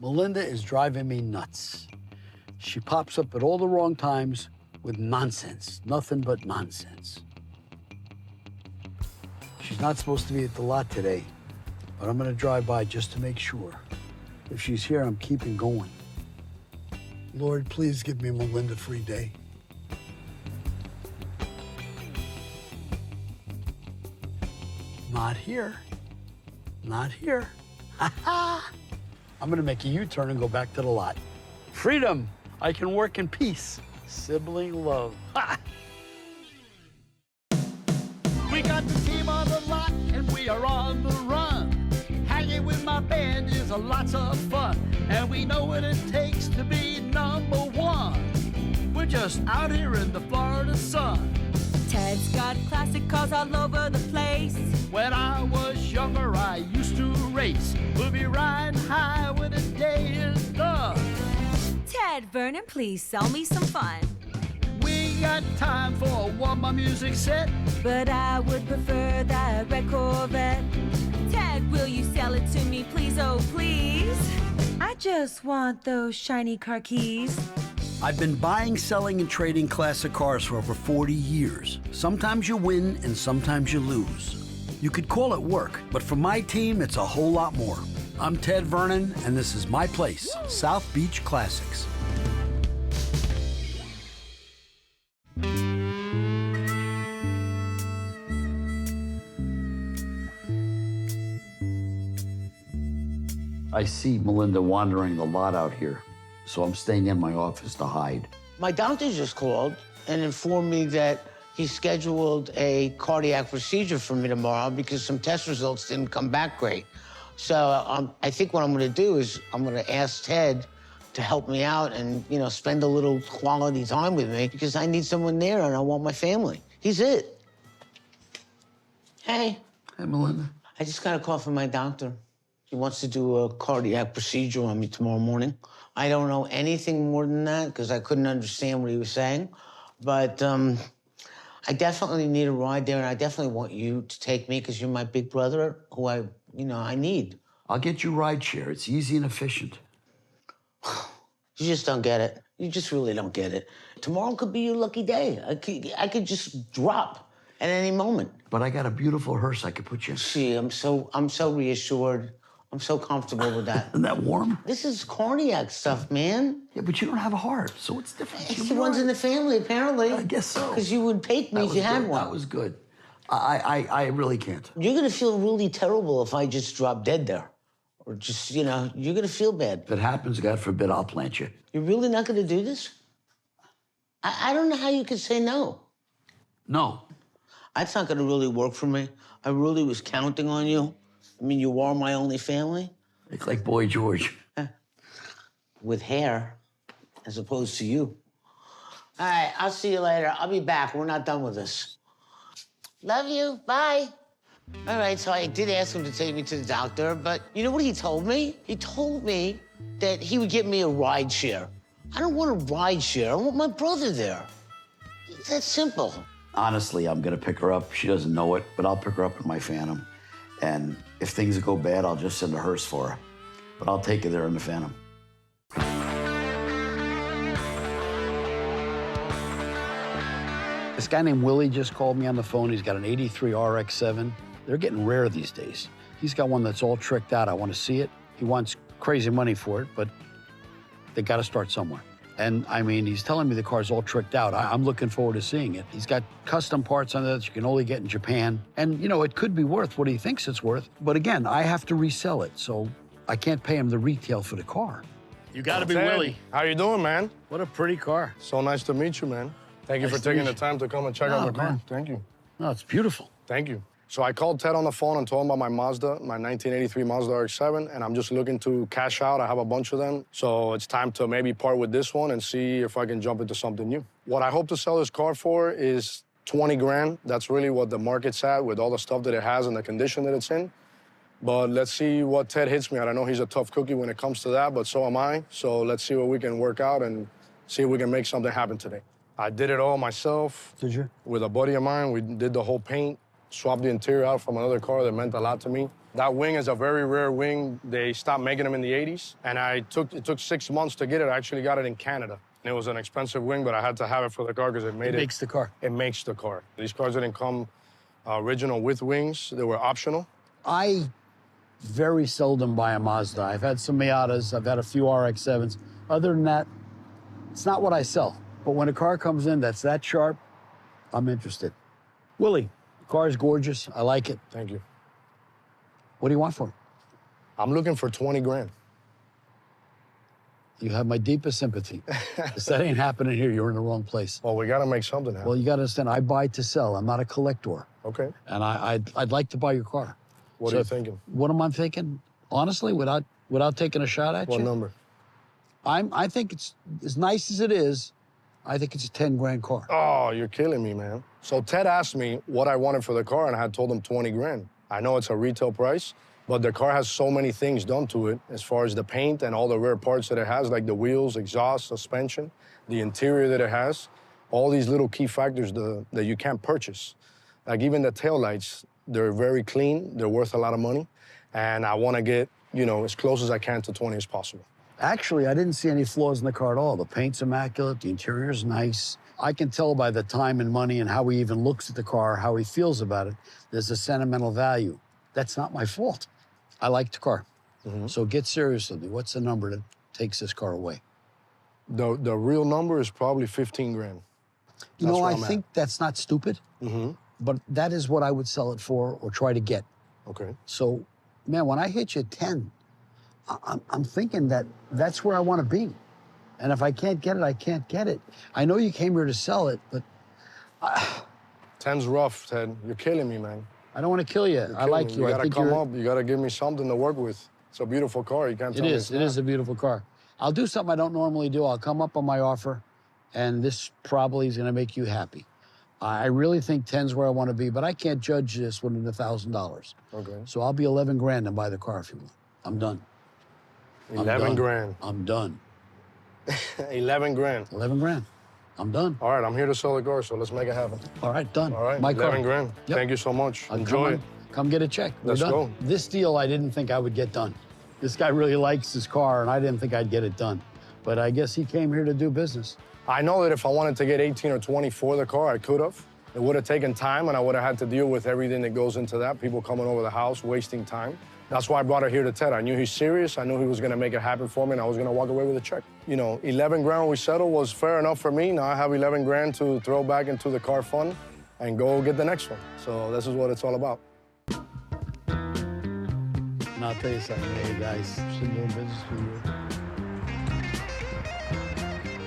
Melinda is driving me nuts. She pops up at all the wrong times with nonsense, nothing but nonsense. She's not supposed to be at the lot today, but I'm gonna drive by just to make sure. If she's here, I'm keeping going. Lord, please give me a Melinda-free day. Not here. Not here. Ha ha! I'm gonna make a U-turn and go back to the lot. Freedom! I can work in peace. Sibling love. Ha! We got the team on the lot and we are on the run. Hanging with my band is a lots of fun. And we know what it takes to be number one. We're just out here in the Florida sun. Ted's got classic cars all over the place. When I was younger, I used to race. We'll be riding high when the day is done. Ted, Vernon, please sell me some fun. We ain't got time for a warm-up music set. But I would prefer that red Corvette. Ted, will you sell it to me, please, oh please? I just want those shiny car keys. I've been buying, selling, and trading classic cars for over 40 years. Sometimes you win and sometimes you lose. You could call it work, but for my team, it's a whole lot more. I'm Ted Vernon, and this is my place, South Beach Classics. I see Melinda wandering the lot out here, so I'm staying in my office to hide. My doctor just called and informed me that he scheduled a cardiac procedure for me tomorrow because some test results didn't come back great. So I think what I'm gonna do is I'm gonna ask Ted to help me out and, you know, spend a little quality time with me because I need someone there and I want my family. He's it. Hey. Hey, Melinda. I just got a call from my doctor. He wants to do a cardiac procedure on me tomorrow morning. I don't know anything more than that because I couldn't understand what he was saying. But I definitely need a ride there, and I definitely want you to take me because you're my big brother who I need. I'll get you ride share. It's easy and efficient. You just don't get it. You just really don't get it. Tomorrow could be your lucky day. I could just drop at any moment. But I got a beautiful hearse I could put you in. Gee, I'm so reassured. I'm so comfortable with that. Isn't that warm? This is cardiac stuff, man. Yeah, but you don't have a heart, so it's different. It runs in the family, apparently. I guess so. Because you would pay me if you had one. That was good. I really can't. You're gonna feel really terrible if I just drop dead there. Or just, you're gonna feel bad. If it happens, God forbid, I'll plant you. You're really not gonna do this? I don't know how you could say no. No. That's not gonna really work for me. I really was counting on you. I mean, you are my only family. It's like Boy George. With hair, as opposed to you. All right, I'll see you later. I'll be back. We're not done with this. Love you. Bye. All right, so I did ask him to take me to the doctor, but you know what he told me? He told me that he would get me a ride share. I don't want a ride share. I want my brother there. It's that simple. Honestly, I'm gonna pick her up. She doesn't know it, but I'll pick her up in my Phantom. And if things go bad, I'll just send a hearse for her. But I'll take her there in the Phantom. This guy named Willie just called me on the phone. He's got an 83 RX-7. They're getting rare these days. He's got one that's all tricked out. I want to see it. He wants crazy money for it, but they got to start somewhere. And I mean, he's telling me the car's all tricked out. I'm looking forward to seeing it. He's got custom parts on it that you can only get in Japan. And, it could be worth what he thinks it's worth. But again, I have to resell it, so I can't pay him the retail for the car. You gotta be Willie. How you doing, man? What a pretty car. So nice to meet you, man. Thank you Nice for to taking meet the time to come and check out the car. man. Thank you. No, it's beautiful. Thank you. So I called Ted on the phone and told him about my Mazda, my 1983 Mazda RX-7, and I'm just looking to cash out. I have a bunch of them. So it's time to maybe part with this one and see if I can jump into something new. What I hope to sell this car for is 20 grand. That's really what the market's at with all the stuff that it has and the condition that it's in. But let's see what Ted hits me at. I know he's a tough cookie when it comes to that, but so am I. So let's see what we can work out and see if we can make something happen today. I did it all myself. Did you? With a buddy of mine. We did the whole paint. Swapped the interior out from another car that meant a lot to me. That wing is a very rare wing. They stopped making them in the 80s. And it took 6 months to get it. I actually got it in Canada. And it was an expensive wing, but I had to have it for the car because it makes the car. It makes the car. These cars didn't come original with wings. They were optional. I very seldom buy a Mazda. I've had some Miatas, I've had a few RX-7s. Other than that, it's not what I sell. But when a car comes in that's that sharp, I'm interested. Willie, the car is gorgeous. I like it. Thank you. What do you want for it? I'm looking for 20 grand. You have my deepest sympathy. If that ain't happening here, you're in the wrong place. Well, we got to make something happen. Well, you got to understand, I buy to sell. I'm not a collector. Okay. And I'd like to buy your car. What are you thinking? What am I thinking? Honestly, without taking a shot at you? What number? I think it's, as nice as it is, I think it's a 10 grand car. Oh, you're killing me, man. So Ted asked me what I wanted for the car, and I had told him 20 grand. I know it's a retail price, but the car has so many things done to it as far as the paint and all the rare parts that it has, like the wheels, exhaust, suspension, the interior that it has, all these little key factors that you can't purchase. Like even the taillights, they're very clean, they're worth a lot of money, and I want to get, as close as I can to 20 as possible. Actually, I didn't see any flaws in the car at all. The paint's immaculate, the interior's nice. I can tell by the time and money and how he even looks at the car, how he feels about it, there's a sentimental value. That's not my fault. I like the car. Mm-hmm. So get serious with me. What's the number that takes this car away? The real number is probably 15 grand. I think that's not stupid, but that is what I would sell it for or try to get. Okay. So, man, when I hit you 10, I'm thinking that's where I want to be. And if I can't get it, I can't get it. I know you came here to sell it, but... 10's rough, Ted. You're killing me, man. I don't want to kill you. I like you. You gotta come up. You gotta give me something to work with. It's a beautiful car. You can't tell me it's not. It is a beautiful car. I'll do something I don't normally do. I'll come up on my offer, and this probably is going to make you happy. I really think 10's where I want to be, but I can't judge this within $1,000. Okay. So I'll be 11 grand and buy the car if you want. I'm done. 11 grand. I'm done. 11 grand. 11 grand. I'm done. All right, I'm here to sell the car, so let's make it happen. All right, done. All right, my 11 car. grand. Yep. Thank you so much. Enjoy it. Come get a check. We're Let's done. go. This deal I didn't think I would get done. This guy really likes his car, and I didn't think I'd get it done. But I guess he came here to do business. I know that if I wanted to get 18 or 20 for the car, I could have. It would have taken time, and I would have had to deal with everything that goes into that, people coming over the house, wasting time. That's why I brought it here to Ted. I knew he's serious. I knew he was going to make it happen for me, and I was going to walk away with a check. 11 grand we settled was fair enough for me. Now I have 11 grand to throw back into the car fund and go get the next one. So this is what it's all about. And I'll tell you something, hey guys, been doing business for you.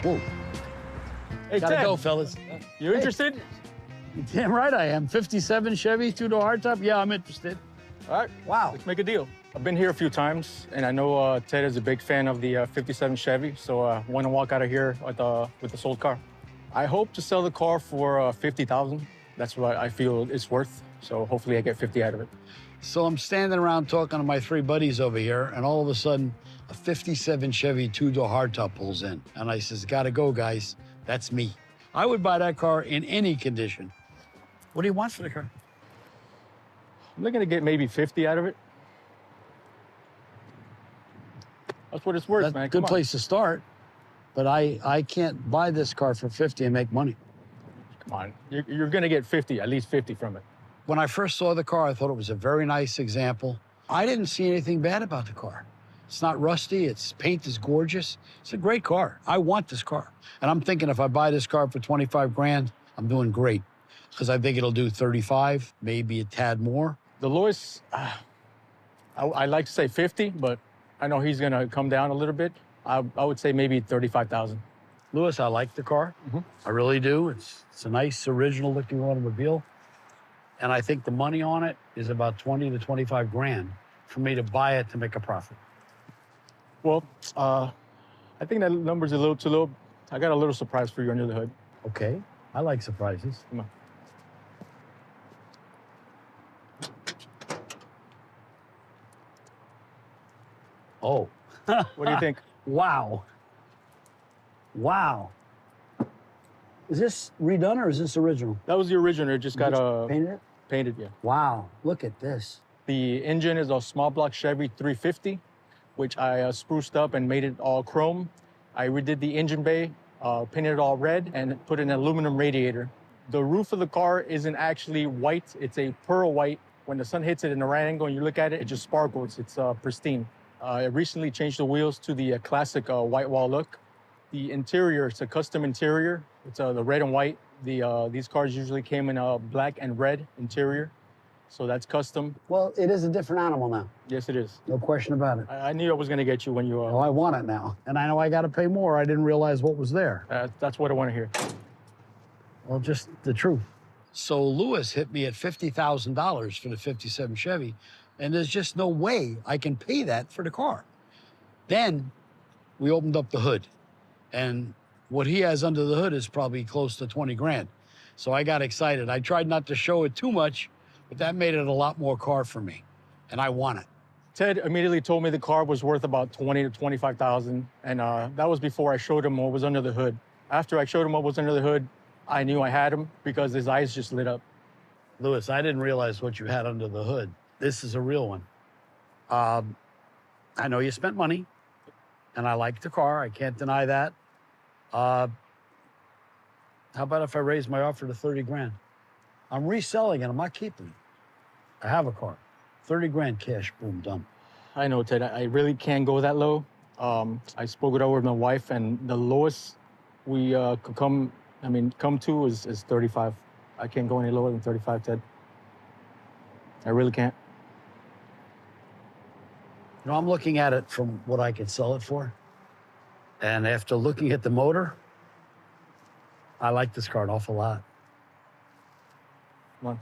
Whoa. Hey, Gotta Ted, go, fellas. you interested? Damn right I am. 57 Chevy, two-door hardtop. Yeah, I'm interested. All right. Wow. Let's make a deal. I've been here a few times, and I know Ted is a big fan of the 57 Chevy, so I want to walk out of here with the sold car. I hope to sell the car for $50,000. That's what I feel it's worth, so hopefully I get 50 out of it. So I'm standing around talking to my three buddies over here, and all of a sudden, a 57 Chevy two-door hardtop pulls in. And I says, gotta go, guys. That's me. I would buy that car in any condition. What do you want for the car? I'm looking to get maybe 50 out of it. That's what it's worth, That's man. a good place to start. But I can't buy this car for 50 and make money. Come on. You're going to get 50, at least 50 from it. When I first saw the car, I thought it was a very nice example. I didn't see anything bad about the car. It's not rusty, its paint is gorgeous. It's a great car. I want this car. And I'm thinking if I buy this car for 25 grand, I'm doing great. Because I think it'll do 35, maybe a tad more. The lowest, I like to say 50, but I know he's going to come down a little bit. I would say maybe 35,000. Louis, I like the car. I really do. It's a nice, original-looking automobile. And I think the money on it is about 20 to 25 grand for me to buy it to make a profit. Well, I think that number's a little too low. I got a little surprise for you under the hood. Okay. I like surprises. Come on. Oh. What do you think? Wow. Wow. Is this redone or is this original? That was the original. It just got Painted it? painted, yeah. Wow. Look at this. The engine is a small block Chevy 350, which I spruced up and made it all chrome. I redid the engine bay, painted it all red, and put an aluminum radiator. The roof of the car isn't actually white. It's a pearl white. When the sun hits it in the right angle and you look at it, it just sparkles. It's pristine. I recently changed the wheels to the classic white wall look. The interior, it's a custom interior. It's the red and white. These cars usually came in a black and red interior, so that's custom. Well, it is a different animal now. Yes, it is. No question about it. I knew I was gonna get you when you... Oh, I want it now. And I know I got to pay more. I didn't realize what was there. That's what I want to hear. Well, just the truth. So Lewis hit me at $50,000 for the 57 Chevy, and there's just no way I can pay that for the car. Then we opened up the hood, and what he has under the hood is probably close to 20 grand. So I got excited. I tried not to show it too much, but that made it a lot more car for me, and I want it. Ted immediately told me the car was worth about $20,000 to $25,000, and that was before I showed him what was under the hood. After I showed him what was under the hood, I knew I had him because his eyes just lit up. Lewis, I didn't realize what you had under the hood. This is a real one. I know you spent money, and I like the car. I can't deny that. How about if I raise my offer to 30 grand? I'm reselling it. I'm not keeping it. I have a car. 30 grand cash, boom, done. I know, Ted. I really can't go that low. I spoke it over with my wife, and the lowest we could come to is 35. I can't go any lower than 35, Ted. I really can't. You know, I'm looking at it from what I could sell it for. And after looking at the motor, I like this car an awful lot. Come on.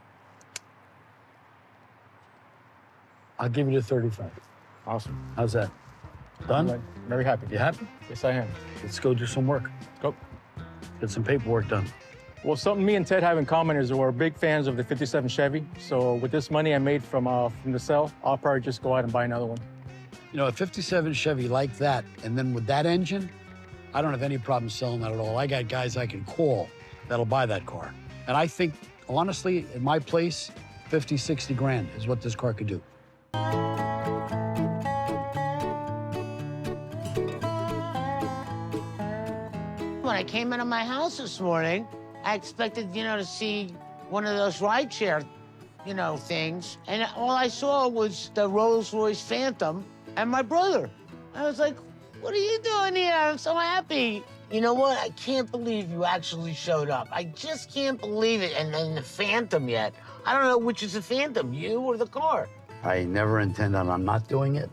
I'll give you the 35. Awesome. How's that? Done? I'm very happy. You happy? Yes, I am. Let's go do some work. Go. Get some paperwork done. Well, something me and Ted have in common is we're big fans of the 57 Chevy. So with this money I made from the sale, I'll probably just go out and buy another one. You know, a 57 Chevy like that, and then with that engine, I don't have any problem selling that at all. I got guys I can call that'll buy that car. And I think, honestly, in my place, 50, 60 grand is what this car could do. When I came into my house this morning, I expected, to see one of those rideshare, things. And all I saw was the Rolls-Royce Phantom and my brother. I was like, what are you doing here? I'm so happy. You know what? I can't believe you actually showed up. I just can't believe it. And then the Phantom yet. I don't know which is the Phantom, you or the car. I never intend on not doing it,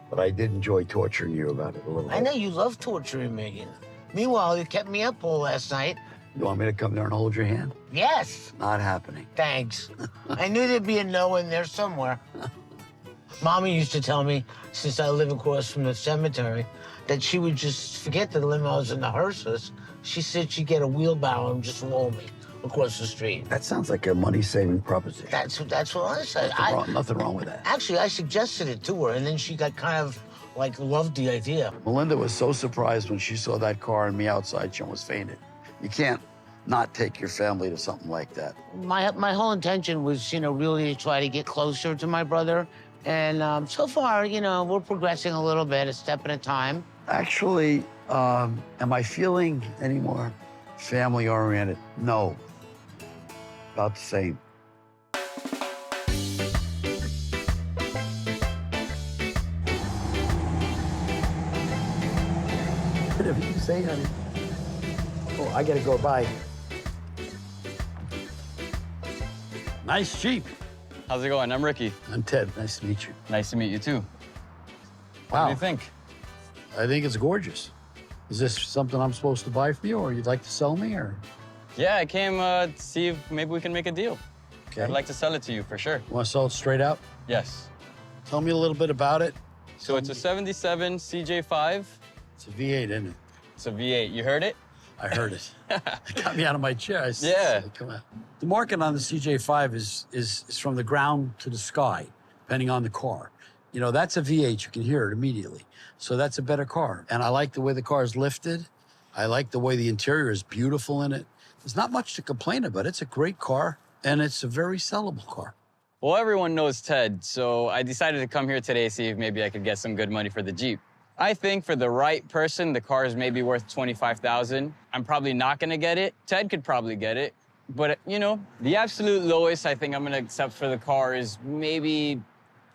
but I did enjoy torturing you about it a little bit. I know you love torturing me. Meanwhile, you kept me up all last night. You want me to come there and hold your hand? Yes. Not happening. Thanks. I knew there'd be a no in there somewhere. Mommy used to tell me, since I live across from the cemetery, that she would just forget the limos and the hearses. She said she'd get a wheelbarrow and just roll me across the street. That sounds like a money-saving proposition. That's what I said. Nothing wrong with that. Actually, I suggested it to her, and then she got kind of, loved the idea. Melinda was so surprised when she saw that car and me outside, she almost fainted. You can't not take your family to something like that. My whole intention was, really to try to get closer to my brother. And so far, we're progressing a little bit, a step at a time. Actually, am I feeling any more family-oriented? No. About the same. Whatever you say, honey. Oh, I gotta go by. Nice Jeep. How's it going? I'm Ricky. I'm Ted. Nice to meet you. Nice to meet you, too. What Wow. do you think? I think it's gorgeous. Is this something I'm supposed to buy for you, or you'd like to sell me, or? Yeah, I came to see if maybe we can make a deal. Okay. I'd like to sell it to you, for sure. You want to sell it straight out? Yes. Tell me a little bit about it. So it's a 77 CJ5. It's a V8, isn't it? It's a V8. You heard it? I heard it. It got me out of my chair. Yeah. Come on. The market on the CJ5 is from the ground to the sky, depending on the car. That's a V8. You can hear it immediately. So that's a better car. And I like the way the car is lifted. I like the way the interior is beautiful in it. There's not much to complain about. It's a great car, and it's a very sellable car. Well, everyone knows Ted, so I decided to come here today, see if maybe I could get some good money for the Jeep. I think for the right person, the car is maybe worth $25,000. I'm probably not gonna get it. Ted could probably get it. But, you know, the absolute lowest I think I'm gonna accept for the car is maybe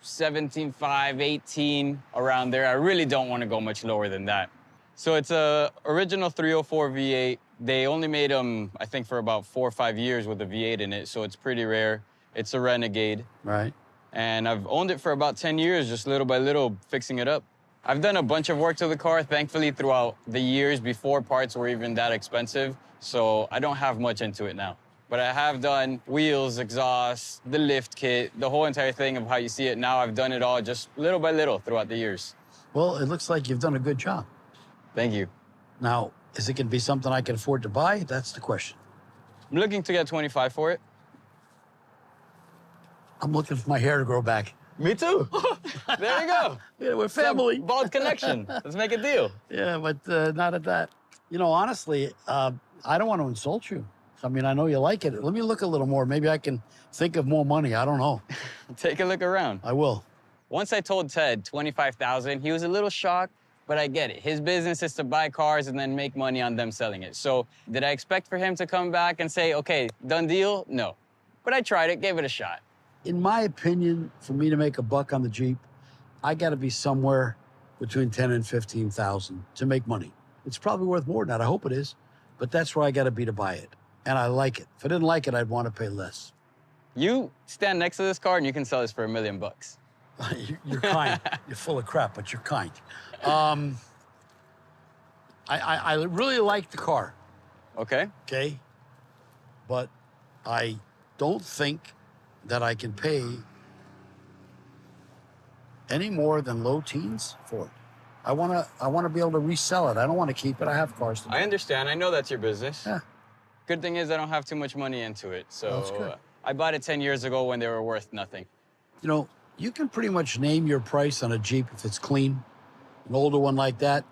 17.5, 18, around there. I really don't wanna go much lower than that. So it's a original 304 V8. They only made them, I think, for about 4 or 5 years with a V8 in it, so it's pretty rare. It's a Renegade. Right. And I've owned it for about 10 years, just little by little, fixing it up. I've done a bunch of work to the car, thankfully, throughout the years before parts were even that expensive, so I don't have much into it now. But I have done wheels, exhaust, the lift kit, the whole entire thing of how you see it now. I've done it all just little by little throughout the years. Well, it looks like you've done a good job. Thank you. Now, is it going to be something I can afford to buy? That's the question. I'm looking to get 25 for it. I'm looking for my hair to grow back. Me too. There you go. Yeah, we're It's a family. bald connection. Let's make a deal. Yeah, but not at that. You know, honestly, I don't want to insult you. I mean, I know you like it. Let me look a little more. Maybe I can think of more money. I don't know. Take a look around. I will. Once I told Ted 25,000, he was a little shocked, but I get it. His business is to buy cars and then make money on them selling it. So did I expect for him to come back and say, okay, done deal? No. But I tried it, gave it a shot. In my opinion, for me to make a buck on the Jeep, I got to be somewhere between 10 and 15,000 to make money. It's probably worth more than that. I hope it is, but that's where I got to be to buy it. And I like it. If I didn't like it, I'd want to pay less. You stand next to this car and you can sell this for $1 million. You're kind. You're full of crap, but you're kind. I really like the car, Okay. okay? But I don't think that I can pay any more than low teens for it. I wanna be able to resell it. I don't want to keep it. I have cars to I understand. I know that's your business. Yeah. Good thing is I don't have too much money into it. So That's good. I bought it 10 years ago when they were worth nothing. You know, you can pretty much name your price on a Jeep if it's clean. An older one like that,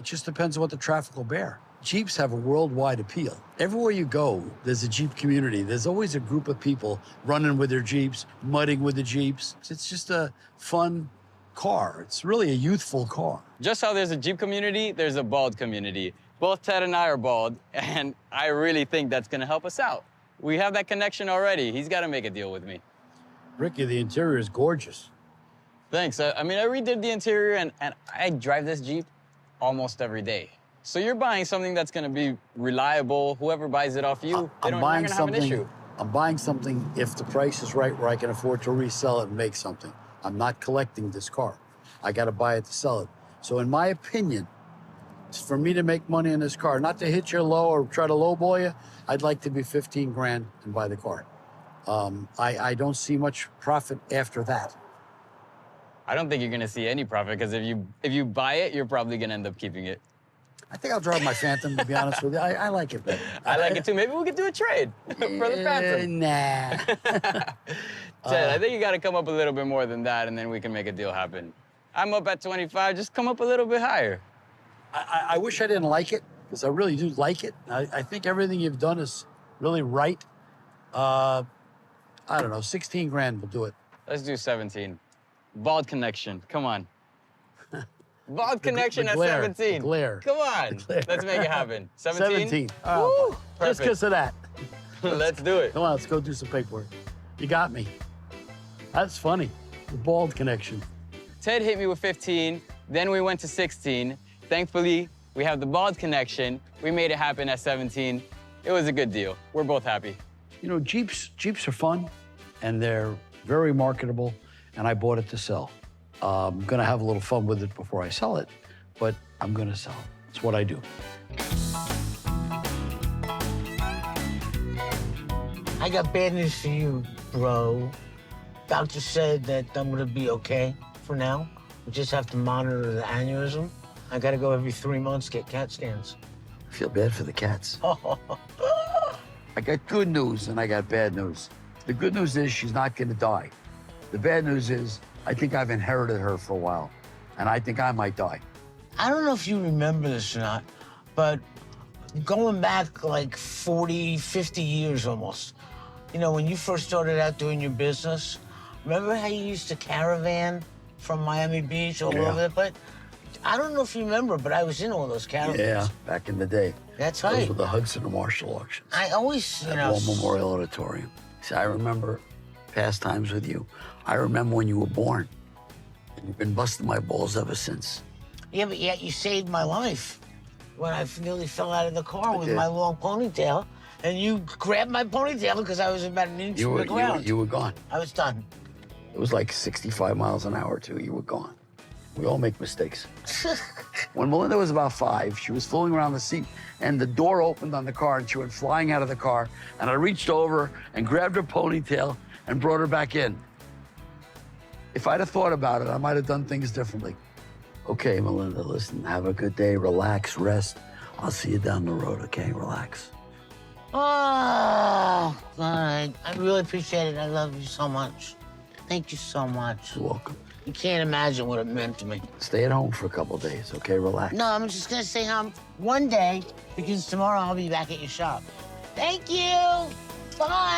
it just depends on what the traffic will bear. Jeeps have a worldwide appeal. Everywhere you go, there's a Jeep community. There's always a group of people running with their Jeeps, mudding with the Jeeps. It's just a fun car. It's really a youthful car. Just how there's a Jeep community, there's a bald community. Both Ted and I are bald, and I really think that's gonna help us out. We have that connection already. He's gotta make a deal with me. Ricky, the interior is gorgeous. Thanks. I mean, I redid the interior, and I drive this Jeep almost every day. So you're buying something that's gonna be reliable. Whoever buys it off you, they're not gonna have an issue. I'm buying something if the price is right where I can afford to resell it and make something. I'm not collecting this car. I got to buy it to sell it. So in my opinion, for me to make money in this car, not to hit your low or try to lowball you, I'd like to be 15 grand and buy the car. I don't see much profit after that. I don't think you're gonna see any profit, because if you buy it, you're probably gonna end up keeping it. I think I'll drive my Phantom, to be honest with you. I like it better. I like it too. Maybe we could do a trade for the Phantom. Nah. Ted, I think you gotta come up a little bit more than that, and then we can make a deal happen. I'm up at 25, just come up a little bit higher. I wish I didn't like it, because I really do like it. I think everything you've done is really right. I don't know, 16 grand will do it. Let's do 17. Bald connection, come on. Bald connection at glare, 17. the glare. Come on, glare. let's make it happen. 17? 17. Woo, Just perfect. because of that. Let's do it. Come on, let's go do some paperwork. You got me. That's funny. The bald connection. Ted hit me with 15, then we went to 16. Thankfully, we have the bald connection. We made it happen at 17. It was a good deal. We're both happy. You know, Jeeps are fun, and they're very marketable, and I bought it to sell. I'm gonna have a little fun with it before I sell it, but I'm gonna sell it. It's what I do. I got bad news for you, bro. Doctor said that I'm gonna be okay for now. We just have to monitor the aneurysm. I gotta go every 3 months, get CAT scans. I feel bad for the cats. I got good news and I got bad news. The good news is she's not gonna die. The bad news is I think I've inherited her for a while, and I think I might die. I don't know if you remember this or not, but going back like 40, 50 years almost, You know, when you first started out doing your business, remember how you used to caravan from Miami Beach all over the place? I don't know if you remember, but I was in all those caravans. Yeah, back in the day. That's Those right. were the Hudson and Marshall auctions. I always, you At know. War Memorial Auditorium. See, I remember past times with you. I remember when you were born. And you've been busting my balls ever since. Yeah, but yet you saved my life when I nearly fell out of the car with did. my long ponytail. And you grabbed my ponytail because I was about an inch from the ground. You were gone. I was done. It was like 65 miles an hour, too. You were gone. We all make mistakes. When Melinda was about 5, she was fooling around the seat, and the door opened on the car, and she went flying out of the car, and I reached over and grabbed her ponytail and brought her back in. If I'd have thought about it, I might have done things differently. Okay, Melinda, listen, have a good day, relax, rest. I'll see you down the road, okay? Relax. Oh, all right. I really appreciate it. I love you so much. Thank you so much. You're welcome. You can't imagine what it meant to me. Stay at home for a couple days, okay? Relax. No, I'm just gonna stay home one day because tomorrow I'll be back at your shop. Thank you. Bye.